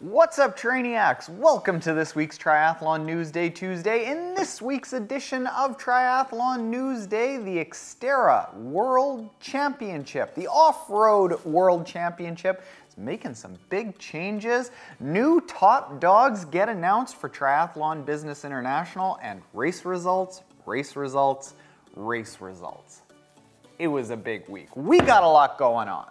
What's up, Trainee Axe? Welcome to this week's Triathlon News Day Tuesday. In this week's edition of Triathlon News Day, the Xterra World Championship, the Off-Road World Championship, is making some big changes. New top dogs get announced for Triathlon Business International, and race results. It was a big week. We got a lot going on.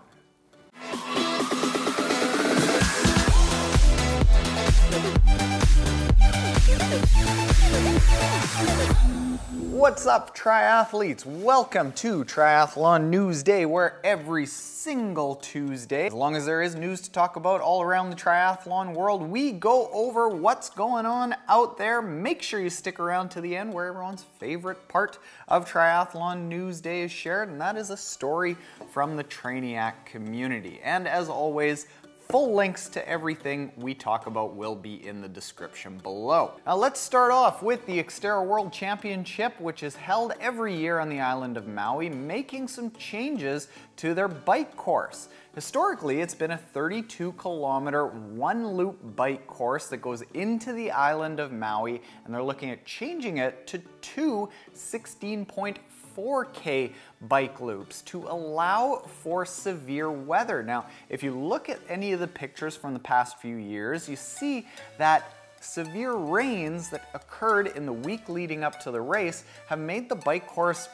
What's up, triathletes? Welcome to Triathlon News Day, where every single Tuesday, as long as there is news to talk about all around the triathlon world, we go over what's going on out there. Make sure you stick around to the end, where everyone's favorite part of Triathlon News Day is shared, and that is a story from the Trainiac community. And as always, full links to everything we talk about will be in the description below. Now let's start off with the Xterra World Championship, which is held every year on the island of Maui, making some changes to their bike course. Historically, it's been a 32-kilometer one-loop bike course that goes into the island of Maui, and they're looking at changing it to two 16.4K bike loops to allow for severe weather. Now, if you look at any of the pictures from the past few years, you see that severe rains that occurred in the week leading up to the race have made the bike course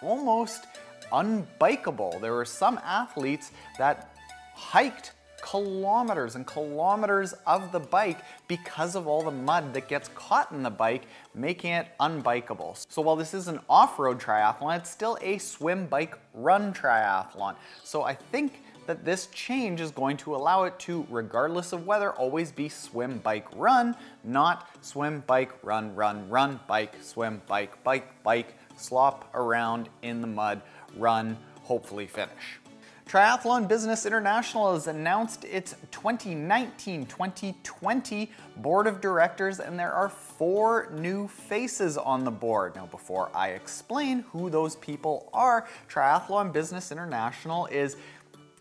almost unbikeable. There were some athletes that hiked kilometers and kilometers of the bike because of all the mud that gets caught in the bike, making it unbikeable. So while this is an off-road triathlon, it's still a swim, bike, run triathlon. So I think that this change is going to allow it to, regardless of weather, always be swim, bike, run, not swim, bike, run, run, run, bike, swim, bike, bike, bike, slop around in the mud, run, hopefully finish. Triathlon Business International has announced its 2019-2020 board of directors, and there are 4 new faces on the board. Now, before I explain who those people are, Triathlon Business International is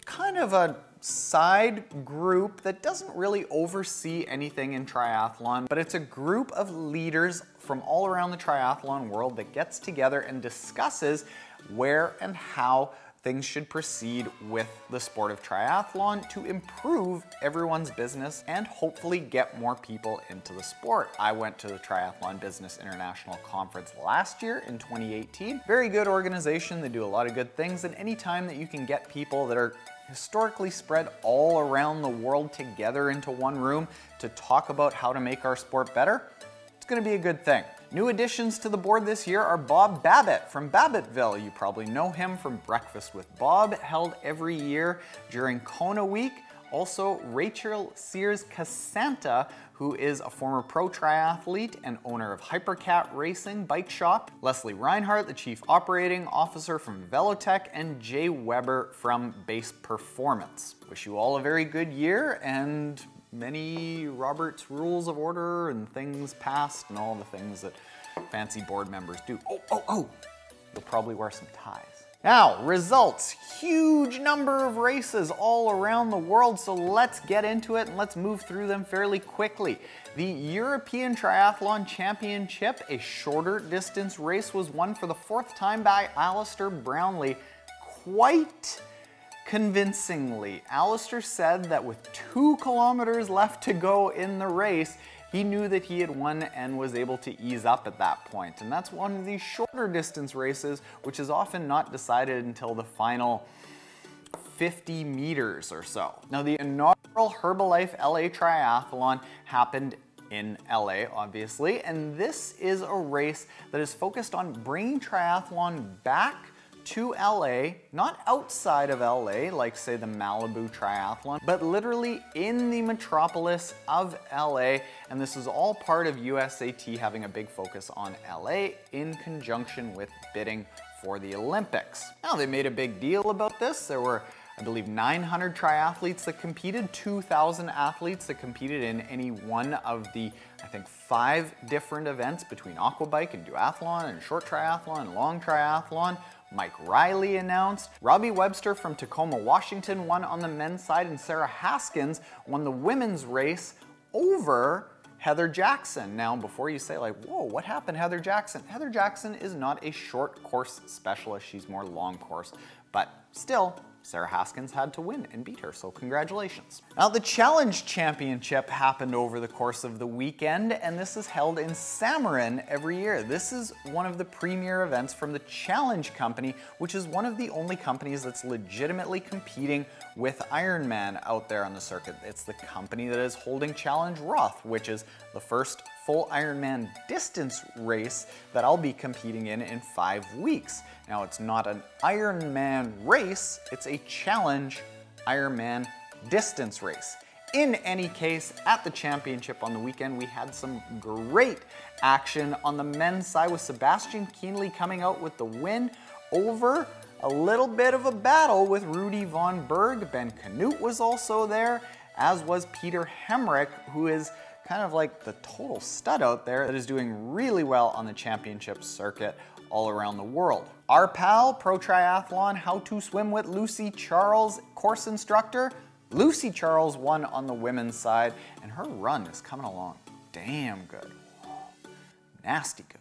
kind of a side group that doesn't really oversee anything in triathlon, but it's a group of leaders from all around the triathlon world that gets together and discusses where and how things should proceed with the sport of triathlon to improve everyone's business and hopefully get more people into the sport. I went to the Triathlon Business International conference last year in 2018. Very good organization, they do a lot of good things, and anytime that you can get people that are historically spread all around the world together into one room to talk about how to make our sport better, it's going to be a good thing. New additions to the board this year are Bob Babbitt from Babbittville. You probably know him from Breakfast with Bob, held every year during Kona Week. Also, Rachel Sears Casanta, who is a former pro triathlete and owner of Hypercat Racing Bike Shop. Leslie Reinhardt, the Chief Operating Officer from Velotech, and Jay Weber from Base Performance. Wish you all a very good year, and many Robert's Rules of Order and things passed and all the things that fancy board members do. You'll probably wear some ties. Now, results. Huge number of races all around the world, so let's get into it and let's move through them fairly quickly. The European Triathlon Championship, a shorter distance race, was won for the 4th time by Alistair Brownlee. Quite convincingly. Alistair said that with 2 kilometers left to go in the race, he knew that he had won and was able to ease up at that point. And that's one of these shorter distance races, which is often not decided until the final 50 meters or so. Now, the inaugural Herbalife LA Triathlon happened in LA, obviously, and this is a race that is focused on bringing triathlon back to LA, not outside of LA, like say the Malibu Triathlon, but literally in the metropolis of LA, and this is all part of USAT having a big focus on LA in conjunction with bidding for the Olympics. Now, they made a big deal about this. There were, I believe, 900 triathletes that competed, 2,000 athletes that competed in any one of the, I think, 5 different events between aquabike and duathlon and short triathlon and long triathlon. Mike Riley announced. Robbie Webster from Tacoma, Washington won on the men's side, and Sarah Haskins won the women's race over Heather Jackson. Now, before you say like, whoa, what happened to Heather Jackson? Heather Jackson is not a short course specialist, she's more long course, but still, Sarah Haskins had to win and beat her, so congratulations. Now, the Challenge Championship happened over the course of the weekend, and this is held in Samarin every year. This is one of the premier events from the Challenge Company, which is one of the only companies that's legitimately competing with Ironman out there on the circuit. It's the company that is holding Challenge Roth, which is the first full Ironman distance race that I'll be competing in 5 weeks. Now, it's not an Ironman race, it's a Challenge Ironman distance race. In any case, at the championship on the weekend, we had some great action on the men's side with Sebastian Kienle coming out with the win over a little bit of a battle with Rudy von Berg. Ben Canute was also there, as was Peter Hemrick, who is kind of like the total stud out there that is doing really well on the championship circuit all around the world. Our pal, Pro Triathlon How to Swim with Lucy Charles course instructor, Lucy Charles won on the women's side, and her run is coming along damn good. Nasty good.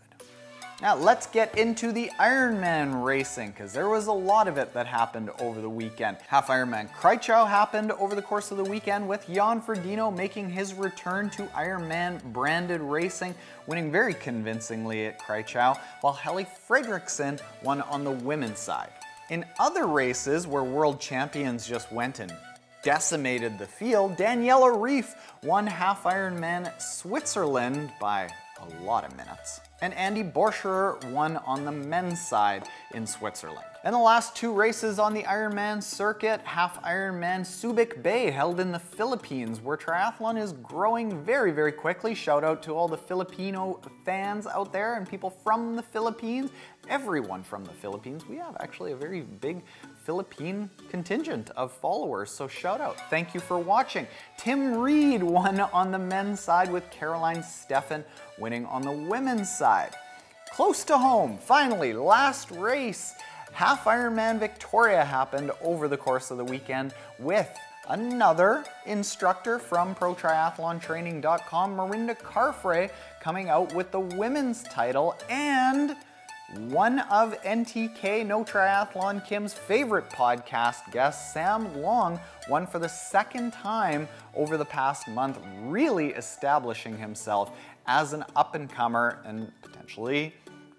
Now let's get into the Ironman racing, because there was a lot of it that happened over the weekend. Half Ironman Kraichgau happened over the course of the weekend, with Jan Frodeno making his return to Ironman branded racing, winning very convincingly at Kraichgau, while Helle Freiderickson won on the women's side. In other races where world champions just went and decimated the field, Daniela Reef won Half Ironman Switzerland by a lot of minutes. And Andi Boercherer won on the men's side in Switzerland. And the last 2 races on the Ironman circuit, Half Ironman Subic Bay held in the Philippines, where triathlon is growing very, very quickly. Shout out to all the Filipino fans out there and people from the Philippines. Everyone from the Philippines. We have actually a very big Philippine contingent of followers, so shout out. Thank you for watching. Tim Reed won on the men's side, with Caroline Steffen winning on the women's side. Close to home, finally, last race. Half Ironman Victoria happened over the course of the weekend, with another instructor from ProTriathlonTraining.com, Mirinda Carfrae, coming out with the women's title, and one of NTK No Triathlon Kim's favorite podcast guests, Sam Long, won for the 2nd time over the past month, really establishing himself as an up-and-comer and potentially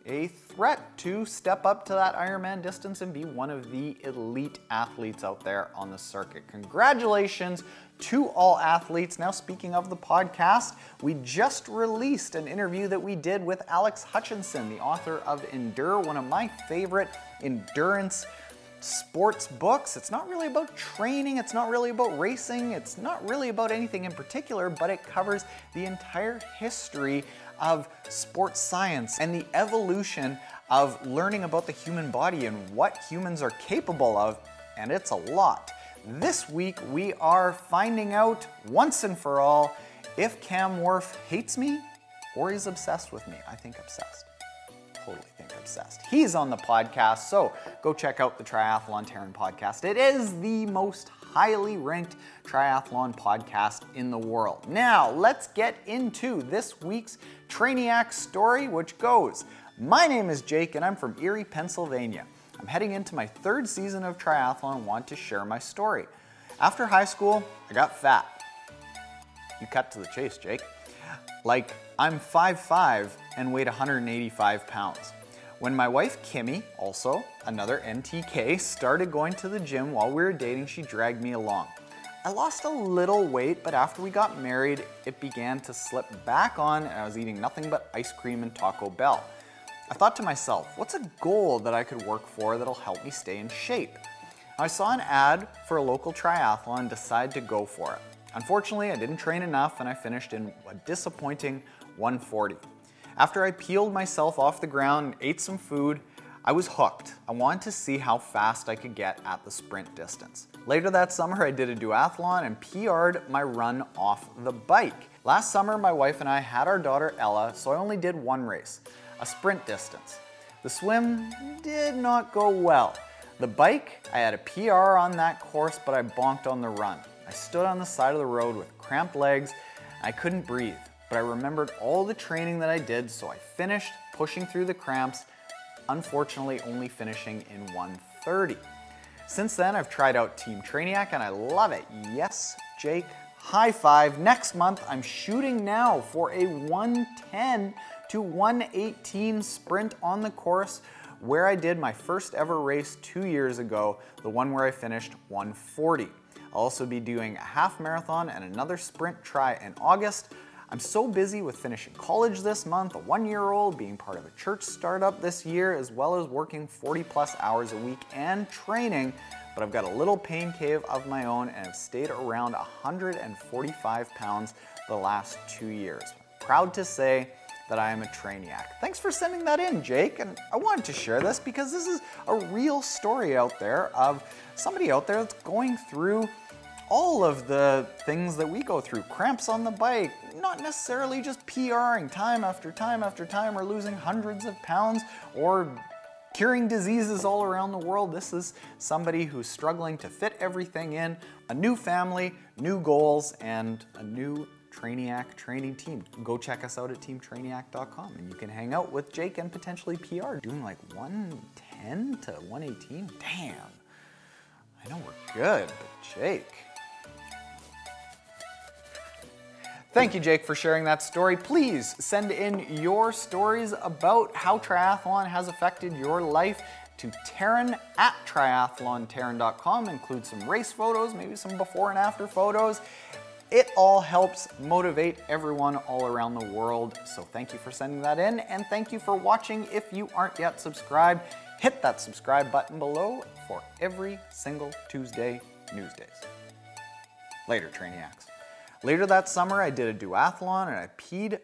a threat to step up to that Ironman distance and be one of the elite athletes out there on the circuit. Congratulations to all athletes. Now, speaking of the podcast, we just released an interview that we did with Alex Hutchinson, the author of Endure, one of my favorite endurance sports books. It's not really about training, it's not really about racing, it's not really about anything in particular, but it covers the entire history of sports science and the evolution of learning about the human body and what humans are capable of, and it's a lot. This week we are finding out once and for all if Cam Wurf hates me or he's obsessed with me. I think obsessed. Totally think obsessed. He's on the podcast, so go check out the Triathlon Taren Podcast. It is the most highly ranked triathlon podcast in the world. Now, let's get into this week's Trainiac Story, which goes, my name is Jake and I'm from Erie, Pennsylvania. I'm heading into my 3rd season of triathlon and want to share my story. After high school, I got fat. You cut to the chase, Jake. Like, I'm 5'5" and weighed 185 pounds. When my wife Kimmy, also another NTK, started going to the gym while we were dating, she dragged me along. I lost a little weight, but after we got married, it began to slip back on and I was eating nothing but ice cream and Taco Bell. I thought to myself, what's a goal that I could work for that'll help me stay in shape? I saw an ad for a local triathlon and decided to go for it. Unfortunately, I didn't train enough and I finished in a disappointing 140. After I peeled myself off the ground and ate some food, I was hooked. I wanted to see how fast I could get at the sprint distance. Later that summer, I did a duathlon and PR'd my run off the bike. Last summer, my wife and I had our daughter Ella, so I only did one race, a sprint distance. The The swim did not go well. The bike, I had a PR on that course, but I bonked on the run. I stood on the side of the road with cramped legs. I couldn't breathe, but I remembered all the training that I did, so I finished pushing through the cramps, unfortunately only finishing in 1:30. Since then, I've tried out Team Trainiac and I love it. Yes, Jake, high five. Next month, I'm shooting now for a 1:10 to 1:18 sprint on the course where I did my first ever race 2 years ago, the one where I finished 1:40. I'll also be doing a half marathon and another sprint try in August. I'm so busy with finishing college this month, a 1-year-old, being part of a church startup this year, as well as working 40+ hours a week and training, but I've got a little pain cave of my own and have stayed around 145 pounds the last 2 years. Proud to say that I am a Trainiac. Thanks for sending that in, Jake, and I wanted to share this because this is a real story out there of somebody out there that's going through all of the things that we go through. Cramps on the bike, not necessarily just PRing time after time after time or losing hundreds of pounds or curing diseases all around the world. This is somebody who's struggling to fit everything in, a new family, new goals, and a new Trainiac training team. Go check us out at teamtrainiac.com and you can hang out with Jake and potentially PR doing like 1:10 to 1:18. Damn. I know we're good, but Jake. Thank you, Jake, for sharing that story. Please send in your stories about how triathlon has affected your life to Taren at triathlontaren.com. Include some race photos, maybe some before and after photos. It all helps motivate everyone all around the world. So thank you for sending that in, and thank you for watching. If you aren't yet subscribed, hit that subscribe button below for every single Tuesday news days. Later, Trainee Axe. Later that summer, I did a duathlon and I peed